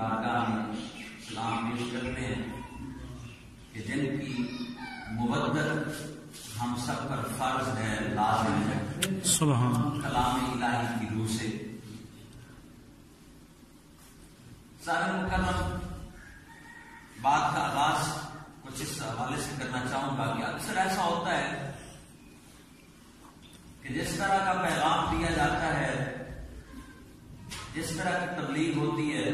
بارگاہ میں سلام پیش کرتے ہیں کہ جن کی مودت ہم سب پر فرض ہے، لازم ہے، سبحان کلام الہی کی روح سے۔ سارے مکرم، بات کا آغاز کچھ اس حوالے سے کرنا چاہوں گا کہ اکثر ایسا ہوتا ہے کہ جس طرح کا پیغام دیا جاتا ہے، جس طرح کی تبلیغ ہوتی ہے،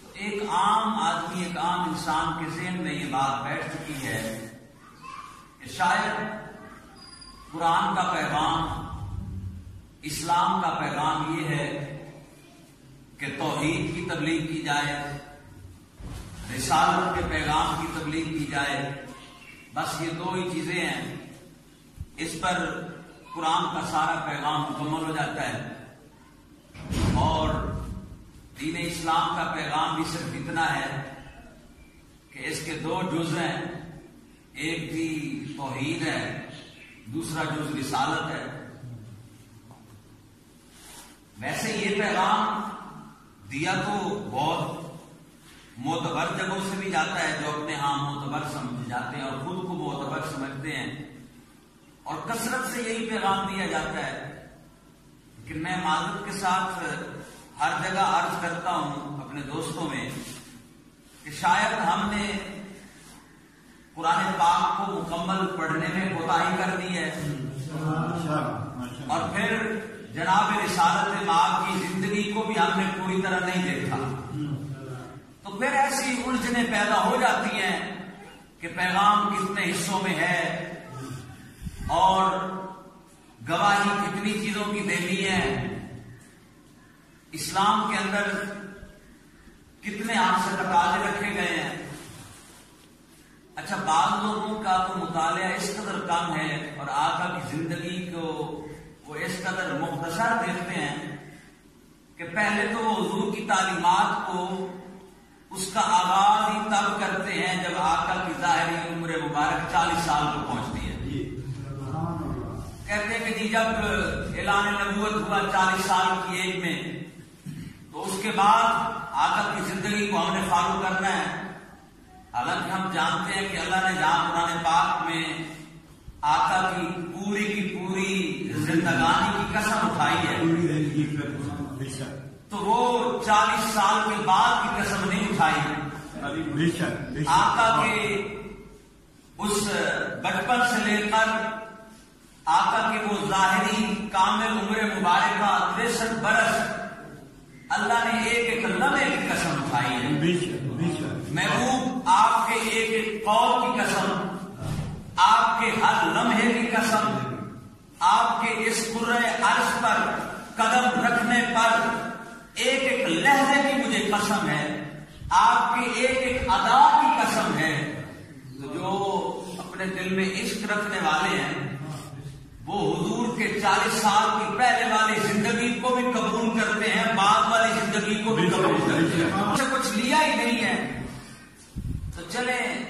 تو ایک عام آدمی، ایک عام انسان کے ذہن میں یہ بات بیٹھ چکی ہے کہ شاید قرآن کا پیغام، اسلام کا پیغام یہ ہے کہ توحید کی تبلیغ کی جائے، رسالت کے پیغام کی تبلیغ کی جائے، بس یہ دو ہی چیزیں ہیں، اس پر قرآن کا سارا پیغام مکمل ہو جاتا ہے۔ اور دین اسلام کا پیغام بھی صرف اتنا ہے کہ اس کے دو جز ہیں، ایک بھی توحید ہے، دوسرا جز رسالت ہے۔ ویسے یہ پیغام دیا تو بہت معتبر جگہوں سے بھی جاتا ہے، جو اپنے ہاں معتبر سمجھ جاتے ہیں اور خود کو معتبر سمجھتے ہیں، اور کثرت سے یہی پیغام دیا جاتا ہے۔ کہ میں معذرت کے ساتھ ہر جگہ عرض کرتا ہوں اپنے دوستوں میں کہ شاید ہم نے قرآن پاک کو مکمل پڑھنے میں کوتاہی کر دی ہے، اور پھر جناب رسالت مآب کی زندگی کو بھی ہم نے پوری طرح نہیں دیکھا، تو پھر ایسی الجھنیں پیدا ہو جاتی ہیں کہ پیغام کتنے حصوں میں ہے اور گواہی کتنی چیزوں کی دینی ہے، اسلام کے اندر کتنے آپ سے تقاضے رکھے گئے ہیں۔ اچھا، بعض لوگوں کا تو مطالعہ اس قدر کم ہے اور آقا کی زندگی کو وہ اس قدر مختصر دیکھتے ہیں کہ پہلے تو وہ حضور کی تعلیمات کو اس کا آغاز ہی تب کرتے ہیں جب آقا کی ظاہری عمر مبارک 40 سال کو پہنچتی ہے۔ کہتے ہیں کہ جی جب اعلان نبوت ہوا 40 سال کی ایج میں، تو اس کے بعد آقا کی زندگی کو ہم نے فالو کرنا ہے۔ حالانکہ ہم جانتے ہیں کہ اللہ نے جہاں قرآن پاک میں آقا کی پوری زندگانی کی قسم اٹھائی ہے، تو وہ 40 سال کے بعد کی قسم نہیں اٹھائی۔ آقا کے اس بچپن سے لے کر آقا کی وہ ظاہری کامل عمر مبارکہ 63 برس اللہ نے ایک ایک لمحے کی قسم اٹھائی ہے۔ محبوب آپ کے ایک ایک قول کی قسم، آپ کے ہر لمحے کی قسم، آپ کے اس قرۂ عرش پر قدم رکھنے پر ایک ایک لہجے کی مجھے قسم ہے، آپ کے ایک ایک ادا کی قسم ہے۔ تو جو اپنے دل میں عشق رکھنے والے ہیں وہ حضور کے 40 سال کی پہلے والی زندگی کو بھی قبول کرتے ہیں، بعد والی زندگی کو بھی قبول کرتے ہیں، اس سے کچھ لیا ہی نہیں ہے۔ تو چلیں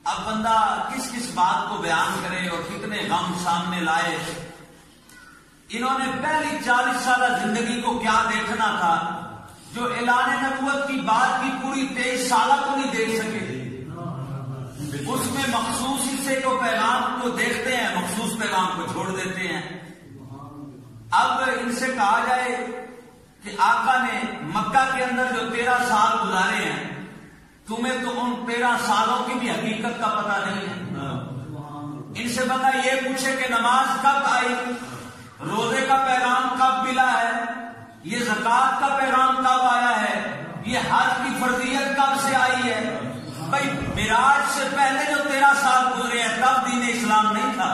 اب بندہ کس کس بات کو بیان کرے اور کتنے غم سامنے لائے۔ انہوں نے پہلی 40 سالہ زندگی کو کیا دیکھنا تھا جو اعلان نبوت کی بات کی پوری 23 سالہ کو نہیں دیکھ سکے۔ اس میں مخصوص حصے کو پیغام کو دیکھتے ہیں، مخصوص پیغام کو چھوڑ دیتے ہیں۔ اب ان سے کہا جائے کہ آقا نے مکہ کے اندر جو 13 سال گزارے ہیں، تمہیں تو ان 13 سالوں کی بھی حقیقت کا پتہ نہیں ہے۔ ان سے بندہ یہ پوچھے کہ نماز کب آئی، روزے کا پیغام کب ملا ہے، یہ زکوٰۃ کا پیغام کب آیا ہے، یہ حج کی فرضیت کب سے آئی ہے۔ بھائی معراج سے پہلے جو 13 سال گزرے ہیں تب دین اسلام نہیں تھا،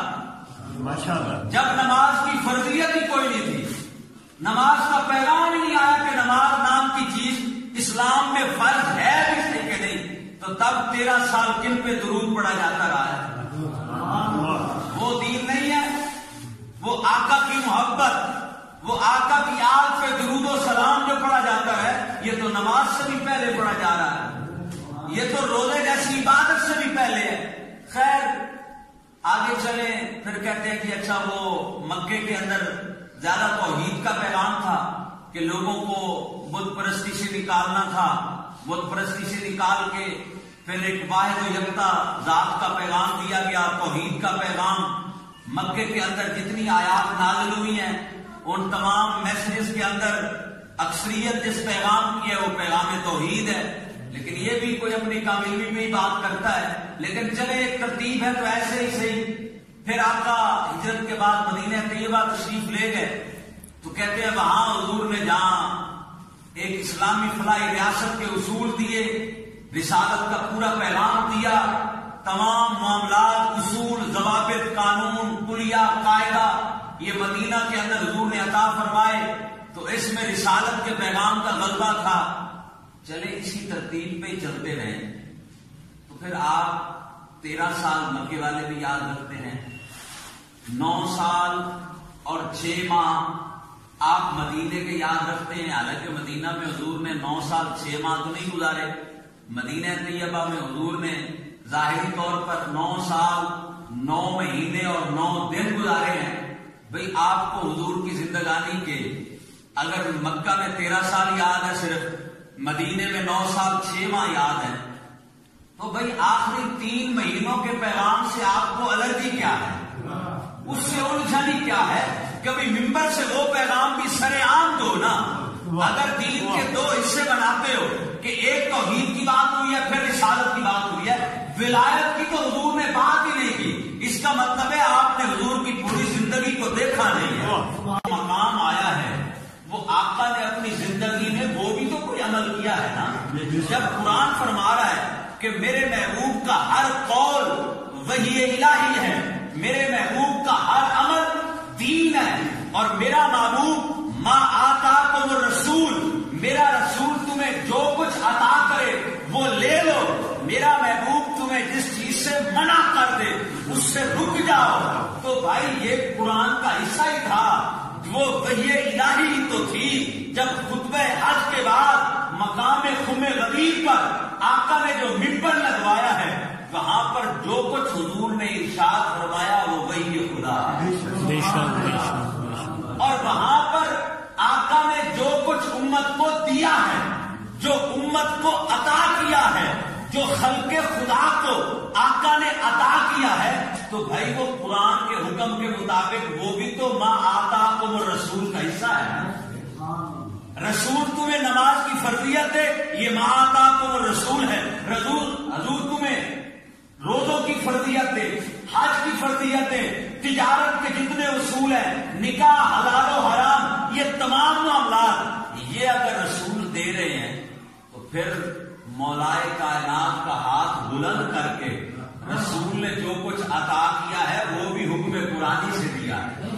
جب نماز کی فرضیت ہی کوئی نہیں تھی، نماز کا پیغام ہی نہیں آیا کہ نماز نام کی چیز اسلام میں فرض ہے بھی کہ نہیں، تو تب 13 سال کن پہ درود پڑا جاتا رہا ہے۔ وہ دین نہیں ہے، وہ آقا کی محبت، وہ آقا کی آل پہ درود و سلام جو پڑھا جاتا ہے، یہ تو نماز سے بھی پہلے پڑھا جا رہا ہے، یہ تو روزے جیسی عبادت سے بھی پہلے ہے۔ خیر آگے چلیں، پھر کہتے ہیں کہ اچھا وہ مکے کے اندر زیادہ توحید کا پیغام تھا، کہ لوگوں کو بت پرستی سے نکالنا تھا، بت پرستی سے نکال کے پھر ایک واحد و یکتا ذات کا پیغام دیا گیا، توحید کا پیغام۔ مکے کے اندر جتنی آیات نازل ہوئی ہیں ان تمام میسیجز کے اندر اکثریت جس پیغام کی ہے وہ پیغام توحید ہے، لیکن یہ بھی کوئی اپنی کامیابی میں ہی بات کرتا ہے۔ لیکن چلے ایک ترتیب ہے تو ایسے ہی صحیح۔ پھر آقا ہجرت کے بعد مدینہ طیبہ تشریف لے گئے تو کہتے ہیں وہاں حضور نے جہاں ایک اسلامی فلاحی ریاست کے اصول دیے، رسالت کا پورا پیغام دیا، تمام معاملات، اصول، ضوابط، قانون، کلیہ، قاعدہ یہ مدینہ کے اندر حضور نے عطا فرمائے، تو اس میں رسالت کے پیغام کا غلبہ تھا۔ چلے اسی ترتیب پہ چلتے رہے تو پھر آپ 13 سال مکے والے بھی یاد رکھتے ہیں، 9 سال اور 6 ماہ آپ مدینے کے یاد رکھتے ہیں۔ حالانکہ مدینہ میں حضور نے 9 سال 6 ماہ تو نہیں گزارے، مدینہ طیبہ میں حضور نے ظاہری طور پر 9 سال 9 مہینے اور 9 دن گزارے ہیں۔ بھئی آپ کو حضور کی زندگانی کے اگر مکہ میں 13 سال یاد ہے صرف، مدینے میں 9 سال 6 ماہ یاد ہے، تو بھئی آخری 3 مہینوں کے پیغام سے آپ کو الرجی کیا ہے؟ اس سے الجھنی کیا ہے؟ کبھی ممبر سے وہ پیغام بھی سر عام دو نا۔ اگر دین کے 2 حصے بناتے ہو کہ ایک توحید کی بات ہوئی ہے پھر رسالت کی بات ہوئی ہے، ولایت کی تو حضور نے بات ہی نہیں کی، اس کا مطلب ہے آپ نے حضور کی پوری زندگی کو دیکھا نہیں ہے۔ مقام آیا ہے وہ آقا نے اپنی زندگی میں وہ بھی تو کوئی عمل کیا ہے نا۔ جب قرآن فرما رہا ہے کہ میرے محبوب کا ہر قول وحی الہی ہے، میرے محبوب کا ہر عمل دین ہے، اور میرا محبوب ما آتاکم الرسول، میرا رسول تمہیں جو کچھ عطا کرے وہ لے لو، میرا محبوب تمہیں جس چیز سے منع کر دے اس سے رک جاؤ۔ تو بھائی یہ قرآن کا حصہ ہی تھا، وہ وحی الہی تو تھی۔ جب خطبہ حج کے بعد مقام خم غدیر پر آقا نے جو ممبر لگوایا ہے وہاں پر جو کچھ حضور نے ارشاد فرمایا وہ وحی خدا ہے، اور وہاں پر آقا نے جو کچھ امت کو دیا ہے، جو امت کو عطا کیا ہے، جو خلق خدا کو آقا نے عطا کیا ہے، تو بھائی وہ قرآن کے حکم کے مطابق وہ بھی تو ما آتاکم الرسول کا حصہ ہے۔ رسول تمہیں نماز کی فرضیت ہے، یہ ما آتاکم الرسول ہے۔ حضور تمہیں روزوں کی فرضیت ہے، حج کی فرضیت ہے، تجارت کے جتنے اصول ہیں، نکاح، حلال و حرام، یہ تمام معاملات یہ اگر رسول دے رہے ہیں تو پھر مولائے کائنات کا ہاتھ بلند کر کے رسول نے جو کچھ عطا کیا ہے وہ بھی حکم قرآنی سے دیا ہے۔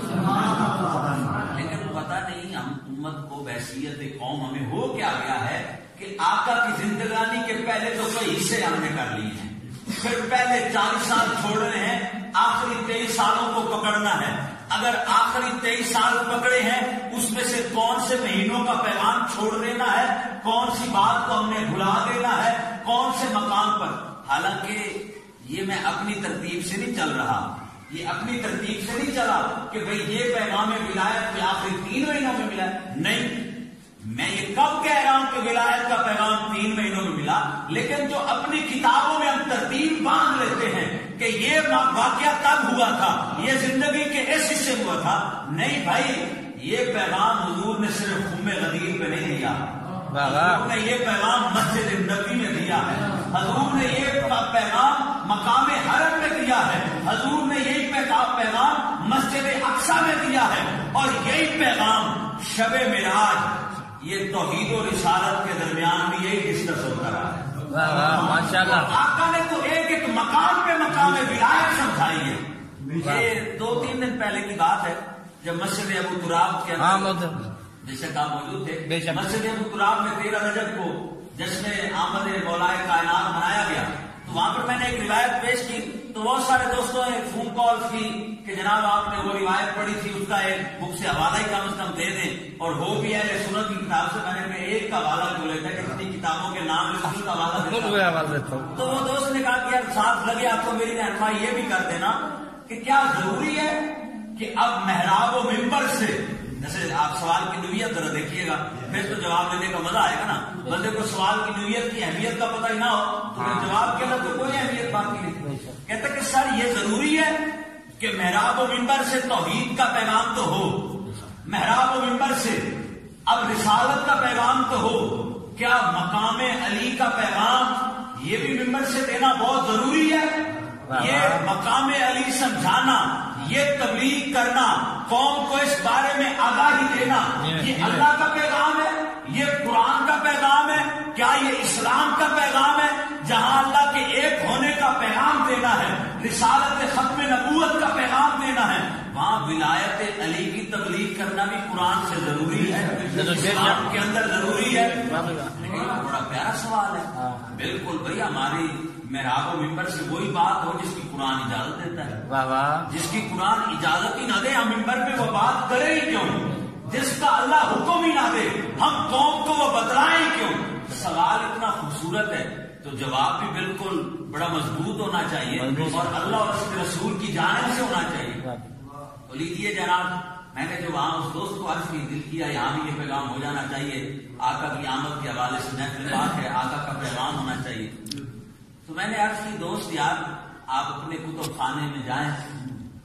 لیکن پتہ نہیں ہم امت کو بحیثیت قوم ہمیں ہو کیا گیا ہے کہ آقا کی زندگانی کے پہلے تو کئی حصے ہم نے کر لیے ہیں، پھر پہلے 40 سال چھوڑ رہے ہیں، آخری 23 سالوں کو پکڑنا ہے۔ اگر آخری 23 سال پکڑے ہیں اس میں سے کون سے مہینوں کا پیغام چھوڑ دینا ہے، کون سی بات کو ہم نے بھلا دینا ہے، کون سے مقام پر۔ حالانکہ یہ میں اپنی ترتیب سے نہیں چل رہا، یہ اپنی ترتیب سے نہیں چلا کہ بھئی یہ پیغام ولایت کے آخری 3 مہینوں میں ملا، نہیں، میں یہ کب کہہ رہا ہوں کہ ولایت کا پیغام 3 مہینوں میں ملا، لیکن جو اپنی کتابوں میں ہم ترتیب باندھ لیتے ہیں کہ یہ واقعہ تب ہوا تھا، یہ زندگی کے اس حصے ہوا تھا، نہیں بھائی، یہ پیغام حضور نے صرف خم غدیر پہ نہیں دیا، حضور نے یہ پیغام مسجد نبی میں دیا ہے، حضور نے یہ پیغام مقام حرم میں دیا ہے، حضور نے یہی پیغام مسجد اقصی میں دیا ہے، اور یہی پیغام شب معراج یہ توحید و رسالت کے درمیان بھی یہی ڈسکس ہوتا رہا ہے۔ ماشاءاللہ آقا نے تو ایک ایک مقام پہ مقام ولایت سمجھائی ہے۔ یہ 2-3 دن پہلے کی بات ہے جب مسجد ابو تراب کے اندر بے شک آپ موجود تھے، مسجد ابو تراب میں 13 رجب کو جشن آمد مولائے کائنات منایا گیا، تو وہاں پر میں نے ایک روایت پیش کی تو بہت سارے دوستوں نے فون کال کی کہ جناب آپ نے وہ روایت پڑھی تھی اس کا ایک بک سے حوالہ ہی کم از کم دے دیں، اور ہو بھی ہے سنت کی کتاب سے، میں نے ایک کا حوالہ کیوں لیتا ہے، کتنی کتابوں کے نام میں اس کا حوالہ دیتا ہوں۔ تو وہ دوست نے کہا کہ یار ساتھ لگے آپ کو میری رہنمائی یہ بھی کر دینا کہ کیا ضروری ہے کہ اب محراب و ممبر سے جیسے آپ سوال کی نوعیت ذرا دیکھیے گا، پھر تو جواب دینے کا مزہ آئے گا نا. بندے کو سوال کی نوعیت کی اہمیت کا پتہ ہی نہ ہو تو پھر جواب کے اندر تو کوئی اہمیت باقی نہیں. کہتے کہ سر یہ ضروری ہے کہ محراب و منبر سے توحید کا پیغام تو ہو، محراب و منبر سے اب رسالت کا پیغام تو ہو، کیا مقام علی کا پیغام یہ بھی ممبر سے دینا بہت ضروری ہے؟ یہ مقام علی سمجھانا، یہ تبلیغ کرنا، قوم کو اس بارے میں آگاہی دینا، یہ اللہ کا پیغام ہے، یہ قرآن کا پیغام ہے، کیا یہ اسلام کا پیغام ہے؟ جہاں اللہ کے ایک ہونے کا پیغام دینا ہے، رسالت ختم نبوت کا پیغام دینا ہے، وہاں ولایت علی کی تبلیغ کرنا بھی قرآن سے ضروری ہے، اسلام کے اندر ضروری ہے. بڑا پیارا سوال ہے. بالکل بھائی، ہماری محراب و ممبر سے وہی بات ہو جس کی قرآن اجازت دیتا ہے. جس کی قرآن اجازت ہی نہ دے ہم ممبر پہ وہ بات کریں ہی کیوں؟ جس کا اللہ حکم ہی نہ دے ہم قوم کو وہ بتلائیں ہی کیوں؟ سوال اتنا خوبصورت ہے تو جواب بھی بالکل بڑا مضبوط ہونا چاہیے اور اللہ اور اس کے رسول کی جانب سے ہونا چاہیے. تو لیجیے جناب، میں نے جو وہاں اس دوست کو عرض کی، دل کیا یہاں بھی یہ پیغام ہو جانا چاہیے. آقا کی آمد کے حوالے سے محفل بات ہے، آقا کا پیغام ہونا چاہیے. تو میں نے عرض کی، دوست یار آپ اپنے کتب خانے میں جائیں،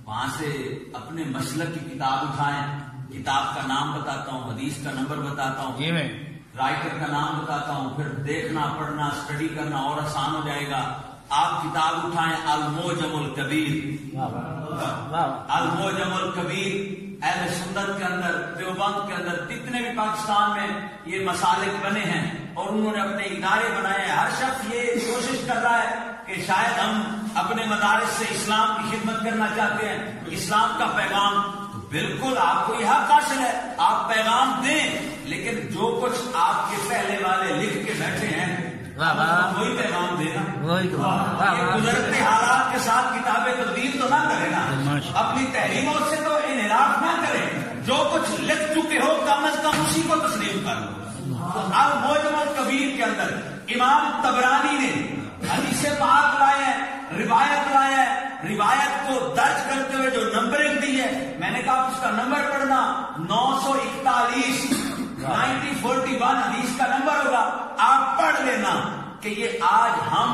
وہاں سے اپنے مسلک کی کتاب اٹھائیں، کتاب کا نام بتاتا ہوں، حدیث کا نمبر بتاتا ہوں، رائٹر کا نام بتاتا ہوں، پھر دیکھنا پڑھنا اسٹڈی کرنا اور آسان ہو جائے گا. آپ کتاب اٹھائیں الموجم الکبیر، الموجم الکبیر، اہل سنت کے اندر، دیوبند کے اندر، جتنے بھی پاکستان میں یہ مسالک بنے ہیں اور انہوں نے اپنے ادارے بنائے ہیں. ہر شخص یہ کوشش کر رہا ہے کہ شاید ہم اپنے مدارس سے اسلام کی خدمت کرنا چاہتے ہیں، اسلام کا پیغام. تو بالکل آپ کو یہ حق حاصل ہے، آپ پیغام دیں، لیکن جو کچھ آپ کے پہلے والے لکھ کے بیٹھے ہیں وہی پیغام دینا. گزرتے حالات کے ساتھ کتابیں تبدیل تو نہ کرے نا، اپنی تحریموں سے تو انحراف نہ کرے. جو کچھ لکھ چکے ہو کم از کم اسی کو تسلیم کر لو. الموجم الکبیر کے اندر امام طبرانی نے حدیث پاک لائے ہیں، روایت لائے ہیں، روایت کو درج کرتے ہوئے جو نمبرنگ دی ہے، میں نے کہا اس کا نمبر پڑھنا 941 9041 حدیث کا نمبر ہوگا. آپ پڑھ لینا کہ یہ آج ہم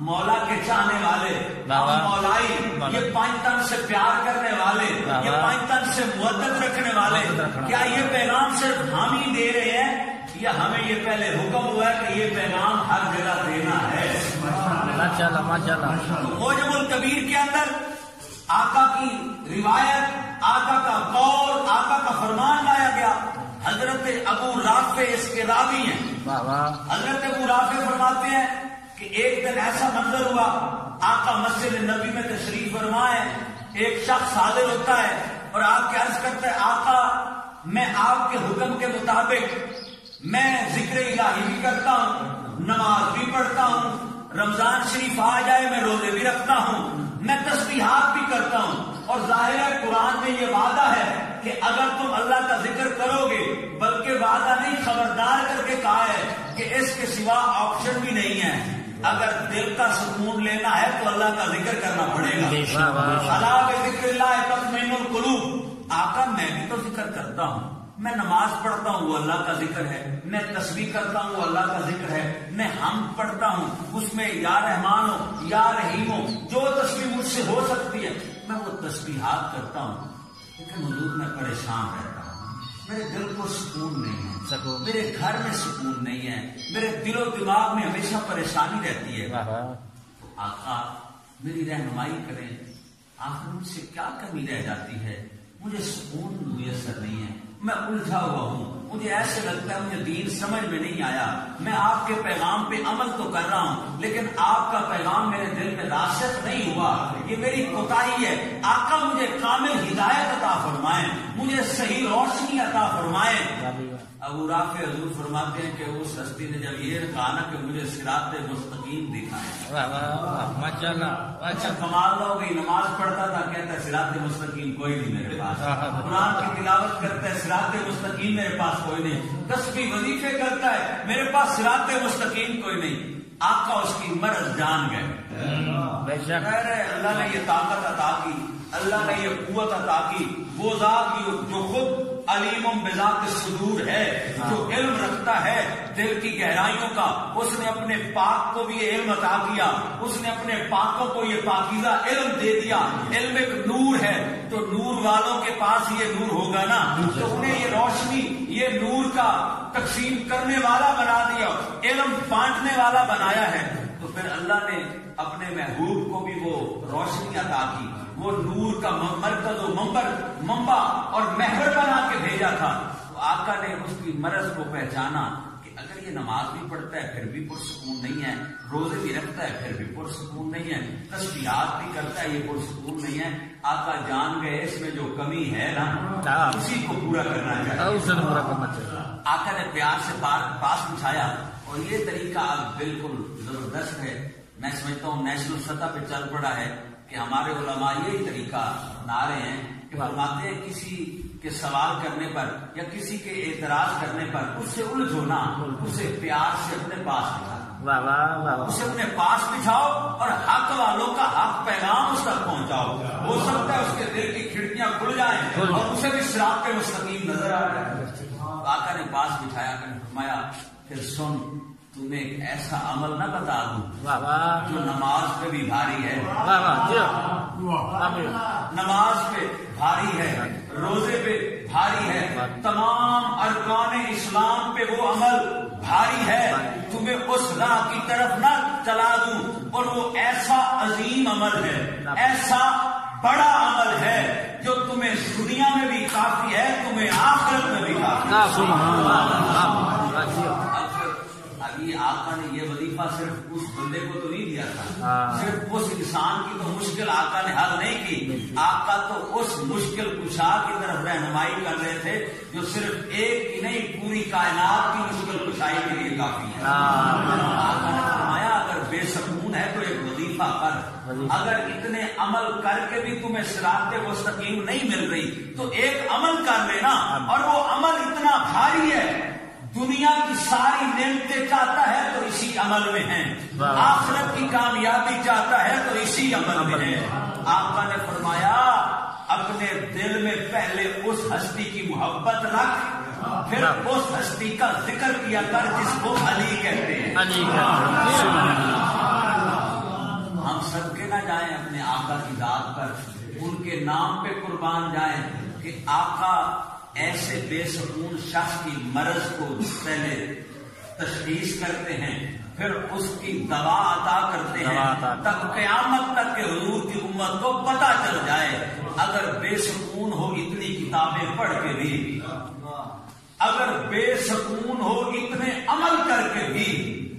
مولا کے چاہنے والے، مولائی، یہ پانچتن سے پیار کرنے والے، یہ پانچتن سے محبت رکھنے والے، کیا یہ پیغام صرف ہم ہی دے رہے ہیں یا ہمیں یہ پہلے حکم ہوا ہے کہ یہ پیغام ہر جگہ دینا ہے؟ موجم الکبیر کے اندر آقا کی روایت، آقا کا قول، آقا کا فرمان لایا گیا. حضرت ابو رافع اس کے راوی ہیں. حضرت ابو رافع فرماتے ہیں کہ ایک دن ایسا منظر ہوا، آقا مسجد نبی میں تشریف فرما ہے، ایک شخص حاضر ہوتا ہے اور آپ کے عرض کرتا ہے، آقا میں آپ کے حکم کے مطابق میں ذکر الہی بھی کرتا ہوں، نماز بھی پڑھتا ہوں، رمضان شریف آ جائے میں روزے بھی رکھتا ہوں، میں تسبیحات بھی کرتا ہوں، اور ظاہر ہے قرآن میں یہ وعدہ ہے کہ اگر تم اللہ کا ذکر کرو گے، بلکہ وعدہ نہیں خبردار کر کے کہا ہے کہ اس کے سوا آپشن بھی نہیں ہے، اگر دل کا سکون لینا ہے تو اللہ کا ذکر کرنا پڑے گا. الا بذکر اللہ تطمئن القلوب. آقا میں بھی تو ذکر کرتا ہوں، میں نماز پڑھتا ہوں وہ اللہ کا ذکر ہے، میں تسبیح کرتا ہوں وہ اللہ کا ذکر ہے، میں حمد پڑھتا ہوں اس میں یا رحمان ہو یا رحیم ہو، جو تسبیح مجھ سے ہو سکتی ہے میں وہ تسبیحات کرتا ہوں. لیکن حضور میں پریشان رہتا ہوں، میرے دل کو سکون نہیں ہے، میرے گھر میں سکون نہیں ہے، میرے دل و دماغ میں ہمیشہ پریشانی رہتی ہے. آقا میری رہنمائی کریں، آخر مجھ سے کیا کمی رہ جاتی ہے؟ مجھے سکون میسر نہیں ہے، میں الجھا ہوا ہوں، مجھے ایسے لگتا ہے مجھے دین سمجھ میں نہیں آیا، میں آپ کے پیغام پہ عمل تو کر رہا ہوں لیکن آپ کا پیغام میرے دل میں راسخ نہیں ہوا، یہ میری کوتاہی ہے. آقا مجھے کامل ہدایت عطا فرمائیں، مجھے صحیح روشنی عطا فرمائیں. ابو رافع حضور فرماتے ہیں کہ اس ہستی نے جب یہ کہا نا کہ مجھے صراط مستقیم دکھائیں، اچھا کمال ہو گئی. نماز پڑھتا تھا کہتا ہے صراط مستقیم کوئی نہیں میرے پاس، قرآن کی تلاوت کرتا ہے صراط مستقیم میرے پاس کوئی نہیں، تسبیح وظیفے کرتا ہے میرے پاس صراط مستقیم کوئی نہیں. آقا اس کی مرض جان گئے. اللہ نے یہ طاقت عطا کی، اللہ نے یہ قوت عطا کی، وہ ذات جو خود علیم بذات الصدور ہے، جو علم رکھتا ہے دل کی گہرائیوں کا. اس نے اپنے پاک کو بھی یہ علم عطا کیا، اس نے اپنے پاکوں کو یہ پاکیزہ علم دے دیا. علم ایک نور ہے، تو نور والوں کے پاس یہ نور ہوگا نا، تو انہیں یہ روشنی، یہ نور کا تقسیم کرنے والا بنا دیا، علم بانٹنے والا بنایا ہے. تو پھر اللہ نے اپنے محبوب کو بھی وہ روشنی عطا کی، وہ نور کا مرکز و منبع اور محور بنا کے بھیجا تھا. تو آقا نے اس کی مرض کو پہچانا کہ اگر یہ نماز بھی پڑھتا ہے پھر بھی پرسکون نہیں ہے، روزے بھی رکھتا ہے پھر بھی پرسکون نہیں ہے، تسبیحات بھی کرتا ہے یہ پرسکون نہیں ہے. آقا جان گئے اس میں جو کمی ہے نا اسی کو پورا کرنا چاہیے. آقا نے پیار سے پاس بچھایا، اور یہ طریقہ اب بالکل زبردست ہے. میں سمجھتا ہوں نیشنل سطح پہ چل پڑا ہے کہ ہمارے علماء یہی طریقہ اپنا رہے ہیں کہ فرماتے ہیں کسی کے سوال کرنے پر یا کسی کے اعتراض کرنے پر اس سے الجھو نہ، اسے پیار سے اپنے پاس بٹھاؤ، اسے اپنے پاس بٹھاؤ اور حق والوں کا حق پیغام اس تک پہنچاؤ. ہو سکتا ہے اس کے دل کی کھڑکیاں کھل جائیں اور اسے بھی صراط پہ مستقیم نظر آ جائے. آقا نے پاس بٹھایا کر فرمایا پھر سن، تمہیں ایک ایسا عمل نہ بتا دوں جو نماز پہ بھی بھاری ہے، نماز پہ بھاری ہے، روزے پہ بھاری ہے، تمام ارکان اسلام پہ وہ عمل بھاری ہے. تمہیں اس راہ کی طرف نہ چلا دوں، اور وہ ایسا عظیم عمل ہے، ایسا بڑا عمل ہے جو تمہیں دنیا میں بھی کافی ہے، تمہیں آخرت میں بھی کافی ہے. ابھی آقا نے یہ وظیفہ صرف اس بندے کو تو نہیں دیا تھا، صرف اس انسان کی تو مشکل آقا نے حل نہیں کی. آقا تو اس مشکل کشا کی طرف رہنمائی کر رہے تھے جو صرف ایک ہی نہیں پوری کائنات کی مشکل کشائی کے لیے کافی ہے. آقا نے فرمایا اگر بے سکون ہے تو ایک وظیفہ کر، اگر اتنے عمل کر کے بھی تمہیں صراط مستقیم نہیں مل رہی تو ایک عمل کر لینا، اور وہ عمل اتنا بھاری ہے، دنیا کی ساری نعمتیں چاہتا ہے تو اسی عمل میں ہیں، آخرت کی کامیابی چاہتا ہے تو اسی عمل میں ہے. آقا نے فرمایا اپنے دل میں پہلے اس ہستی کی محبت رکھ، پھر اس ہستی کا ذکر کیا کر جس کو علی کہتے ہیں. ہم صدقے نہ جائیں اپنے آقا کی ذات پر، ان کے نام پہ قربان جائیں کہ آقا ایسے بے سکون شخص کی مرض کو پہلے تشخیص کرتے ہیں، پھر اس کی دوا عطا کرتے ہیں، تب قیامت تک کے حضور کی امت کو پتہ چل جائے. اگر بے سکون ہو اتنی کتابیں پڑھ کے بھی، اگر بے سکون ہو اتنے عمل کر کے بھی،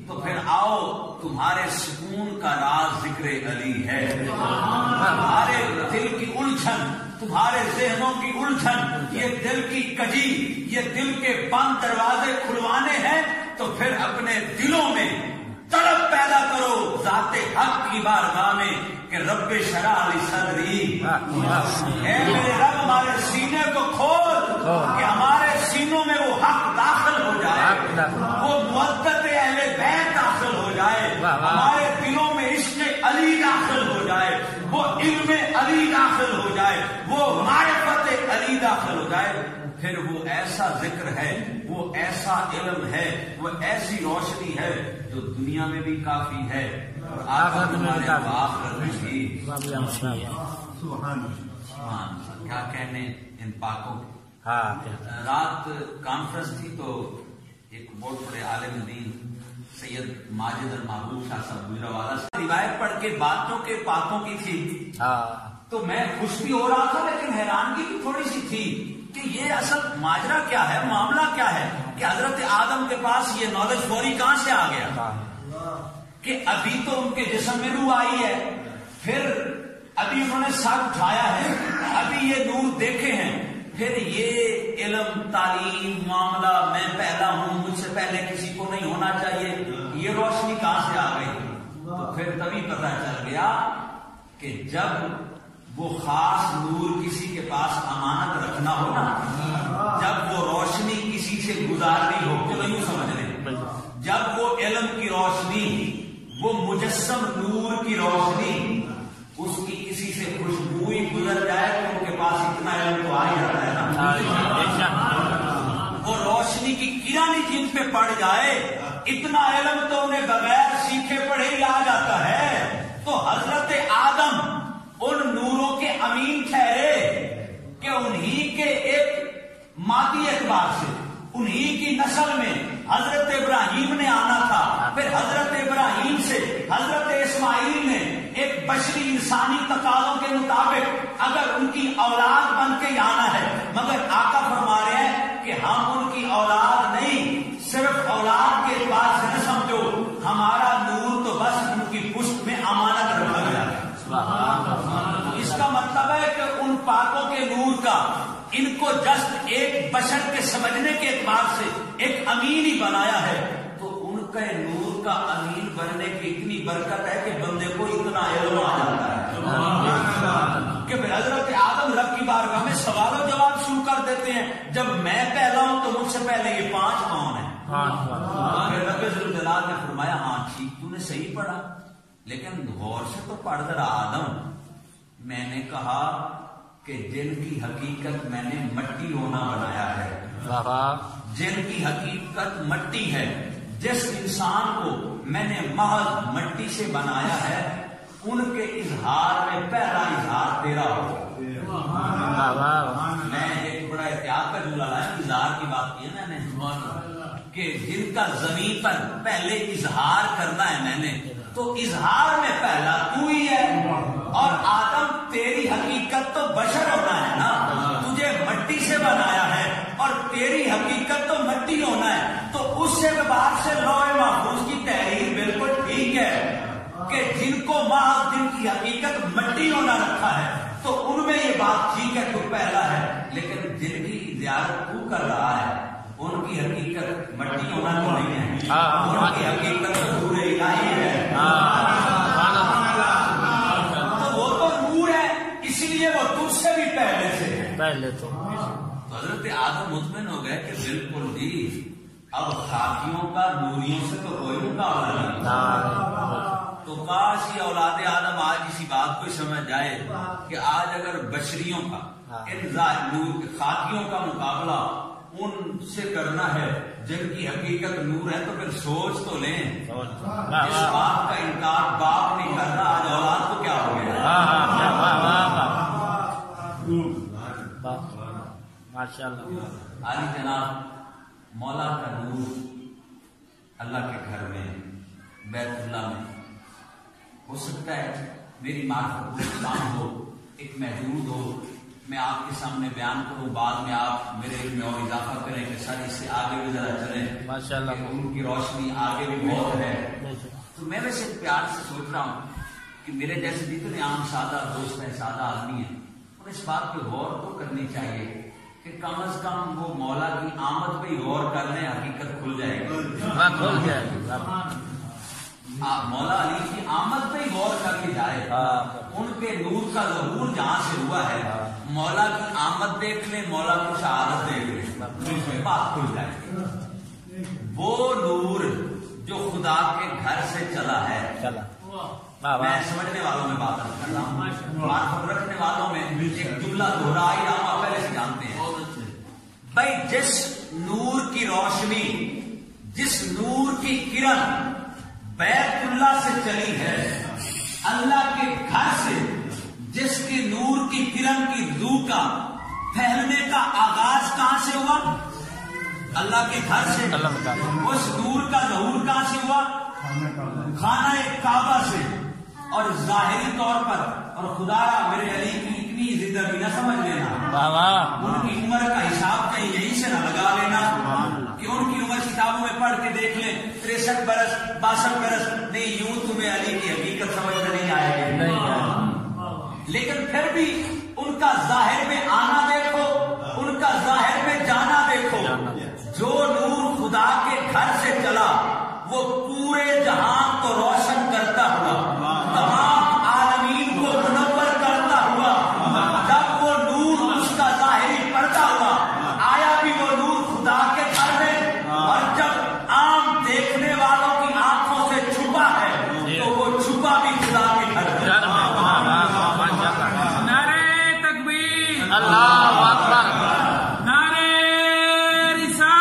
تو پھر آؤ تمہارے سکون کا راز ذکر علی ہے. تمہارے دل کی الجھن، تمہارے ذہنوں کی الجھن، یہ دل کی کجی، یہ دل کے بند دروازے کھلوانے ہیں، تو پھر اپنے دلوں میں طلب پیدا کرو ذات حق کی بارگاہ میں کہ رب شرح لی صدری، اے میرے رب ہمارے سینے کو کھول کہ ہمارے سینوں میں وہ حق داخل ہو جائے، وہ محبت اہل بیت داخل ہو جائے، ہمارے دلوں میں عشق علی داخل ہو جائے، وہ علم علی داخل ہو جائے، وہ معرفت علی داخل ہو جائے. پھر وہ ایسا ذکر ہے، وہ ایسا علم ہے، وہ ایسی روشنی ہے جو دنیا میں بھی کافی ہے اور آخرت میں بھی. کیا کہنے ان پاکوں کے. رات کانفرنس تھی تو ایک بہت بڑے عالم دین سید ماجد المحبوب شاہ صاحب گجرانوالہ سے روایت پڑھ کے باتوں کے پاکوں کی تھی، تو میں خوش بھی ہو رہا تھا لیکن حیرانگی بھی تھوڑی سی تھی کہ یہ اصل ماجرا کیا ہے، معاملہ کیا ہے کہ حضرت آدم کے پاس یہ نالج فوری کہاں سے آ گیا کہ ابھی تو ان کے جسم میں روح آئی ہے، پھر ابھی انہوں نے سر اٹھایا ہے، ابھی یہ نور دیکھے ہیں، پھر یہ علم تعلیم معاملہ میں پہلا ہوں، مجھ سے پہلے کسی کو نہیں ہونا چاہیے، یہ روشنی کہاں سے آ گئی. تو پھر تبھی پتہ چل گیا کہ جب وہ خاص نور کسی کے پاس امانت رکھنا ہو نا، جب وہ روشنی کسی سے گزارنی ہو، چلو یوں سمجھ لیں، جب وہ علم کی روشنی، وہ مجسم نور کی روشنی، اس کی کسی سے خوشبو ہی گزر جائے تو ان کے پاس اتنا علم تو آ ہی جاتا ہے نا. وہ روشنی کی کرن ہی جن پہ پڑ جائے، اتنا علم تو انہیں بغیر سیکھے پڑھے ہی آ جاتا ہے۔ تو حضرت آدم ان نوروں کے امین ٹھہرے کہ انہی کے ایک مادی اعتبار سے انہی کی نسل میں حضرت ابراہیم نے آنا تھا، پھر حضرت ابراہیم سے حضرت اسماعیل نے ایک بشری انسانی تقاضوں کے مطابق اگر ان کی اولاد بن کے آنا ہے، مگر آقا فرما رہے ہیں کہ ہم ان کی اولاد نہیں، صرف اولاد کے اعتبار سے نہ سمجھو، ہمارا نور تو بس ان کی پشت میں امانت رکھا گیا ہے۔ اس کا مطلب ہے کہ ان پاکوں کے نور کا ان کو جسٹ ایک بشر کے سمجھنے کے اعتبار سے ایک امین ہی بنایا ہے، تو ان کے نور کا امین بننے کی اتنی برکت ہے کہ بندے کو اتنا علم آ جاتا ہے کہ پھر حضرت آدم رب کی بارگاہ میں سوال و جواب شروع کر دیتے ہیں، جب میں پہلا ہوں تو مجھ سے پہلے یہ 5 کون ہیں؟ پھر رب ذوالجلال نے فرمایا ہاں ٹھیک، تو نے صحیح پڑھا، لیکن غور سے تو پڑھ ذرا آدم۔ میں نے کہا کہ جن کی حقیقت میں نے مٹی ہونا بنایا ہے، جن کی حقیقت مٹی ہے، جس انسان کو میں نے محض مٹی سے بنایا ہے، ان کے اظہار میں پہلا اظہار تیرا ہو۔ میں ایک بڑا احتیاط کا جملہ لایا، اظہار کی بات کی ہے میں نے، کہ جن کا زمین پر پہلے اظہار کرنا ہے میں نے، تو اظہار میں پہلا تو ہی ہے، اور آدم تیری حقیقت تو بشر ہونا ہے نا، تجھے مٹی سے بنایا ہے اور تیری حقیقت تو مٹی ہونا ہے، تو اس اعتبار سے لوح محفوظ کی تحریر بالکل ٹھیک ہے کہ جن کو محض جن کی حقیقت مٹی ہونا رکھا ہے تو ان میں یہ بات ٹھیک ہے تو پہلا ہے، لیکن جن کی زیارت تو کر رہا ہے ان کی حقیقت مٹی ہونا تو نہیں ہے، ان کی حقیقت تو نور الہی ہے، تو وہ تو نور ہے، اسی لیے وہ تجھ سے بھی پہلے سے ہے۔ پہلے تو حضرت آدم مطمئن ہو گئے کہ بالکل جی اب خاکیوں کا نوریوں سے تو کوئی مقابلہ نہیں، تو کاش یہ اولاد آدم آج اسی بات کو سمجھ جائے کہ آج اگر بشریوں کا ان خاکیوں کا مقابلہ ان سے کرنا ہے جن کی حقیقت نور ہے، تو پھر سوچ تو لیں، اس بات کا انکار باپ نہیں کر رہا، آج اولاد کو کیا ہو گیا؟ ماشاء اللہ، علی جناب مولا کا نور اللہ کے گھر میں بیت اللہ میں ہو سکتا ہے میری معرفت کام ہو، ایک محدود ہو، میں آپ کے سامنے بیان کروں، بعد میں آپ میرے علم میں اور اضافہ کریں کہ سر اس سے آگے بھی ذرا چلیں، ماشاءاللہ ان کی روشنی آگے بھی بہت ہے۔ تو میں ویسے پیار سے سوچ رہا ہوں کہ میرے جیسے جتنے عام سادہ دوست ہیں، سادہ آدمی ہیں، اور اس بات پہ غور تو کرنی چاہیے کہ کم از کم وہ مولا کی آمد پہ غور کر لیں، حقیقت کھل جائے گی، کھل جائے گا۔ مولا علی کی آمد پہ ہی غور کر کے جائے، ان کے نور کا ظہور جہاں سے ہوا ہے، مولا کی آمد دیکھ لیں، مولا کی شہادت دیکھ لیں، بات کھل جائے گی۔ وہ نور جو خدا کے گھر سے چلا ہے، میں سمجھنے والوں میں بات کر رہا ہوں، معرفت رکھنے والوں میں ایک جملہ دہرائی آپ پہلے سے جانتے ہیں بھائی، جس نور کی روشنی، جس نور کی کرن بیت اللہ سے چلی ہے، اللہ کے گھر سے جس کی نور کی کرن کی روح کا پھیلنے کا آغاز کہاں سے ہوا؟ اللہ کے گھر سے۔ اس نور کا ظہور کہاں سے ہوا؟ خانہ کعبہ سے۔ اور ظاہری طور پر، اور خدا میرے علی کی اتنی زندگی نہ سمجھ لینا، ان کی عمر کا حساب کہیں یہیں سے نہ لگا لینا کہ ان کی عمر کتابوں میں پڑھ کے دیکھ لیں 63 برس 62 برس، نہیں، یوں تمہیں علی کی حقیقت سمجھ میں نہیں آئے گی، لیکن پھر بھی ان کا ظاہر میں آنا دیکھو، ان کا ظاہر میں جانا دیکھو۔ جو نور خدا کے گھر سے چلا وہ پورے جہان کو روشن کرتا ہوا، تمام عالمین کو منور کرتا ہوا، جب وہ نور اس کا ظاہری پردہ ہوا، آیا بھی وہ نور خدا کے گھر میں، اور جب عام دیکھنے والوں کی آنکھوں سے چھپا ہے تو وہ چھپا بھی خدا کے گھر میں۔ نعرہ تکبیر، اللہ اکبر، نعرہ رسالت۔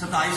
27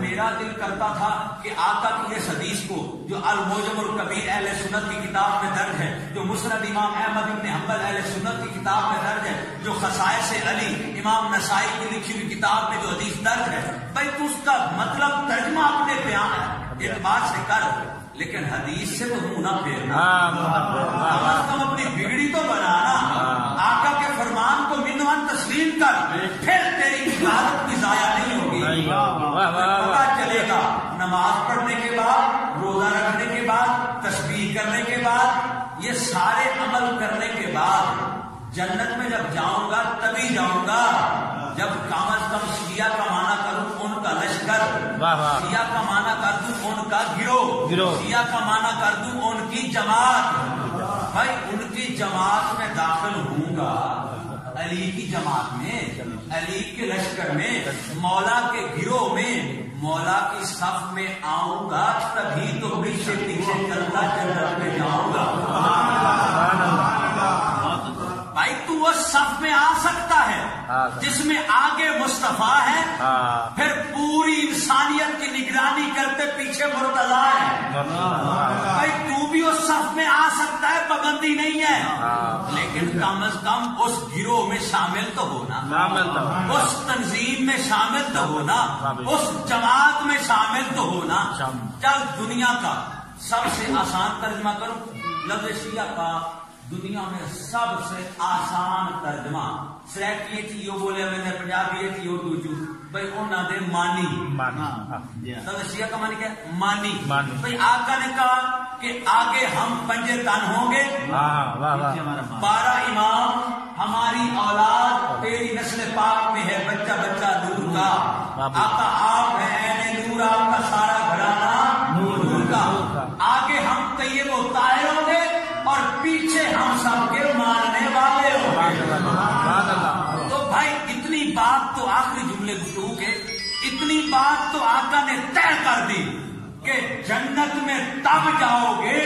میرا دل کرتا تھا کہ آقا کی اس حدیث کو جو الموجم الکبیر اہل سنت کی کتاب میں درج ہے، جو مسند امام احمد بن حنبل اہل سنت کی کتاب میں درج ہے، جو خصائص علی امام نسائی کی لکھی ہوئی کتاب میں جو حدیث درج ہے، بھائی تو اس کا مطلب ترجمہ اپنے بیان اعتبار سے کر، لیکن حدیث سے تو منہ نہ پھیرنا. کم از کم اپنی بگڑی تو بنانا. آقا کے فرمان کو منوان تسلیم کر، پھر تیری عبادت بھی ضائع نہیں ہوگی. پتا چلے گا نماز پڑھنے کے بعد، روزہ رکھنے کے بعد، تسبیح کرنے کے بعد، یہ سارے عمل کرنے کے بعد جنت میں جب جاؤں گا تبھی جاؤں گا جب کم از کم شیعہ کا معنی کروں ان کا لشکر، شیعہ کا معنی کر دوں ان کا گروہ، شیعہ کا معنی کر دوں ان کی جماعت. بھائی ان کی جماعت میں داخل ہوں گا، علی کی جماعت میں، علی کے لشکر میں، مولا کے گروہ میں، مولا کی صف میں آؤں گا تبھی تو پیچھے پیچھے چلتا جنت میں جاؤں گا. بھائی تو وہ صف میں آ سکتا ہے جس میں آگے مصطفیٰ ہے، پھر پوری انسانیت کی نگرانی کرتے پیچھے مرتضیٰ ہے. بھائی تو بھی اس صف میں آ سکتا ہے، پابندی نہیں ہے، لیکن کم از کم اس گروہ میں شامل تو ہونا، اس تنظیم میں شامل تو ہونا، اس جماعت میں شامل تو ہونا. چل دنیا کا سب سے آسان ترجمہ کروں، لفظ شیعہ کا دنیا میں سب سے آسان ترجمہ سریکی تھی یہ بولے میں نے پنجابی تھی اردو چو بھائی انہوں نے مانی شیعہ کا معنی کیا ہے؟ مانی. بھائی آقا نے کہا کہ آگے ہم پنجے تن ہوں گے، 12 امام ہماری اولاد تیری نسل پاک میں ہے، بچہ بچہ نور کا. آقا آپ ہیں نور، آپ کا سارا گھرانہ نور کا. آگے ہم طیب و طاہر ہوں گے اور پیچھے ہم سب کے ماننے والے ہوں گے. تو بھائی اتنی بات تو آخری جملے گفتگو کے، اتنی بات تو آقا نے طے کر دی کہ جنت میں تب جاؤ گے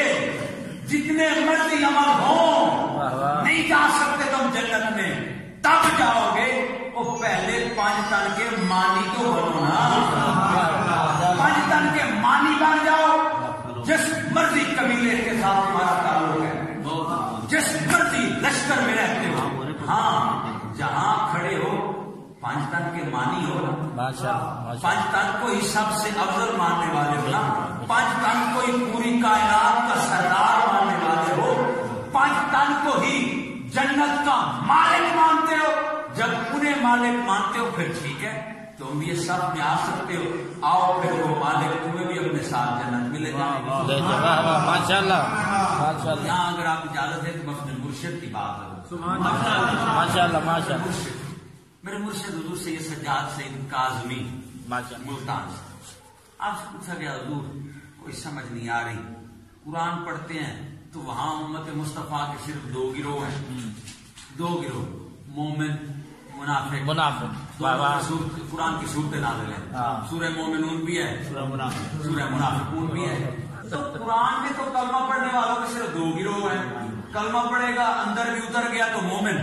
جتنے مرضی عمل ہوں، نہیں جا سکتے تم جنت میں، تب جاؤ گے. وہ پہلے 5 تن کے مانی تو بنو نا، 5 تن کے مانی بن جاؤ. جس مرضی قبیلے کے ساتھ تمہارا تعلق ہے، جس مرضی لشکر میں رہتے ہو، ہاں جہاں کھڑے ہو 5 تن کے مانی ہو، 5 تن کو ہی سب سے افضل ماننے والے ہو نا، 5 تن کو ہی پوری کائنات کا سردار ماننے والے ہو، 5 تن کو ہی جنت کا مالک مانتے ہو. جب انہیں مالک مانتے ہو پھر ٹھیک ہے، تم بھی یہ سب میں آ سکتے ہو. آؤ پھر وہ مالک تمہیں بھی اپنے ساتھ جنت میں لے جائیں گے. یہاں اگر آپ اجازت ہے تو میں اپنے مرشد کی بات کروں. میرے مرشد حضور سے یہ سجاد سید کاظمی ملتان سے آپ سے پوچھا گیا حضور کوئی سمجھ نہیں آ رہی، قرآن پڑھتے ہیں تو وہاں امت مصطفیٰ کے صرف 2 گروہ ہیں، 2 گروہ، مومن منافق. قرآن کی صورتیں نازل ہیں، سورہ مومنون بھی ہے، سورہ منافقون بھی ہے. تو قرآن میں تو کلمہ پڑھنے والوں کے صرف 2 گروہ ہیں. کلمہ پڑھے گا اندر بھی اتر گیا تو مومن،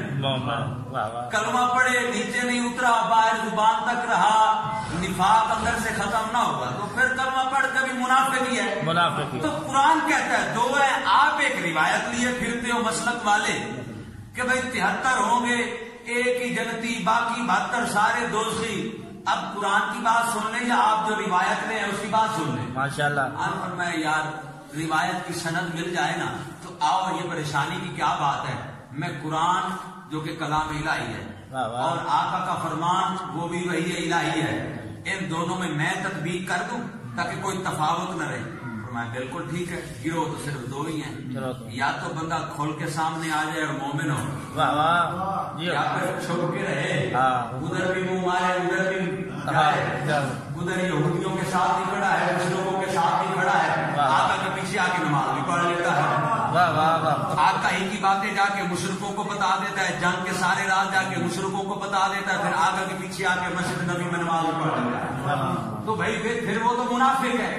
کلمہ پڑھے نیچے نہیں اترا باہر زبان تک رہا، نفاق اندر سے ختم نہ ہوگا تو پھر کلمہ پڑھ کے بھی منافق ہی ہے. تو قرآن کہتا ہے 2 ہے. آپ ایک روایت لیے پھرتے ہو مسلک والے کہ بھائی 73 ہوں گے، ایک ہی جنتی، باقی 72 سارے دوزخی. اب قرآن کی بات سن لیں یا آپ جو روایت میں ہے اس کی بات سن لیں. ماشاءاللہ. فرمایا یار روایت کی سند مل جائے نا تو آؤ، یہ پریشانی کی کیا بات ہے. میں قرآن جو کہ کلام الہی ہے اور آقا کا فرمان وہ بھی وہی الہی ہے، ان دونوں میں تطبیق کر دوں تاکہ کوئی تفاوت نہ رہے. میں بالکل ٹھیک ہے. گروہ تو صرف 2 ہی ہیں، یا تو بندہ کھول کے سامنے آ جائے اور مومن ہو، یا پھر چھپ کے رہے، ادھر بھی منہ مارے ادھر بھی جائے، ادھر یہودیوں کے ساتھ ہی کھڑا ہے، مشرکوں کے ساتھ ہی کھڑا ہے، آقا کے پیچھے آ کے نماز بھی پڑھ لیتا ہے، آقا ہی کی باتیں جا کے مشرکوں کو بتا دیتا ہے، جنگ کے سارے راز جا کے مشرکوں کو بتا دیتا ہے، پھر آقا کے پیچھے آ کے مسجد نبی میں نماز بھی پڑھ لیتا ہے. تو بھائی پھر وہ تو منافق ہے.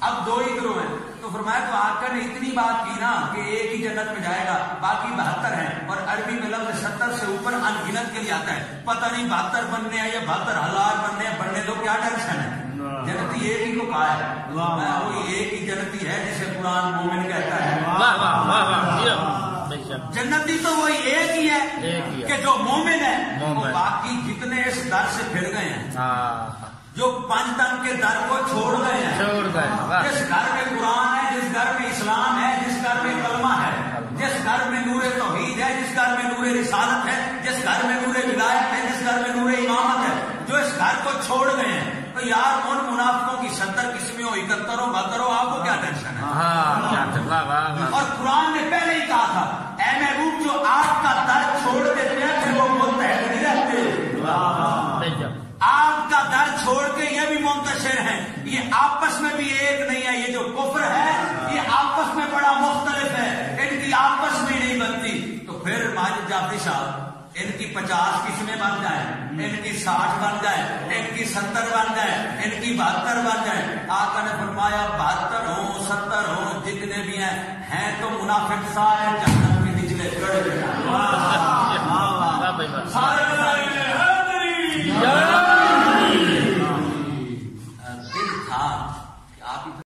اب 2 ہی گروہ ہیں. تو فرمایا تو آقا نے اتنی بات کی نا کہ ایک ہی جنت میں جائے گا، باقی 72 ہیں، اور عربی میں لفظ 70 سے اوپر انگنت کے لیے آتا ہے، پتہ نہیں 72 بننے ہیں یا 72,000 بننے ہیں، بننے دو، کیا ٹینشن ہے، جنتی ایک ہی کو کہا ہے، وہی ایک ہی جنتی ہے جسے قرآن مومن کہتا ہے، جنتی تو وہی ایک ہی ہے کہ جو مومن ہے، وہ باقی جتنے اس در سے پھر گئے ہیں، جو 5 تن کے در کو چھوڑ گئے ہیں، جس گھر میں قرآن ہے، جس گھر میں اسلام ہے، جس گھر میں کلمہ ہے، جس گھر میں نور توحید ہے، جس گھر میں نور رسالت ہے، جس گھر میں نور ولایت ہے، جس گھر میں نور امامت ہے، جو اس گھر کو چھوڑ گئے ہیں، تو یار ان منافقوں کی 70 قسمیں ہو، 71 ہو، 72 ہو، آپ کو کیا ٹینشن ہے؟ اور قرآن نے پہلے ہی کہا تھا اے محبوب جو آپ کا در چھوڑ دیتے ہیں پھر وہ متحد نہیں رہتے، آپ کا در چھوڑ کے یہ بھی منتشر ہیں، یہ آپس میں بھی ایک نہیں ہے، یہ جو کفر ہے یہ آپس میں بڑا مختلف ہے، ان کی آپس میں نہیں بنتی، تو پھر ماجد جعفری صاحب ان کی 50 قسمیں بن جائیں، ان کی 60 بن جائیں، ان کی 70 بن جائیں، ان کی 72 بن جائیں، آقا نے فرمایا 72 ہوں 70 ہوں جتنے بھی ہیں تو منافق سارے جہنم کے نچلے گڑ جائیں، سارے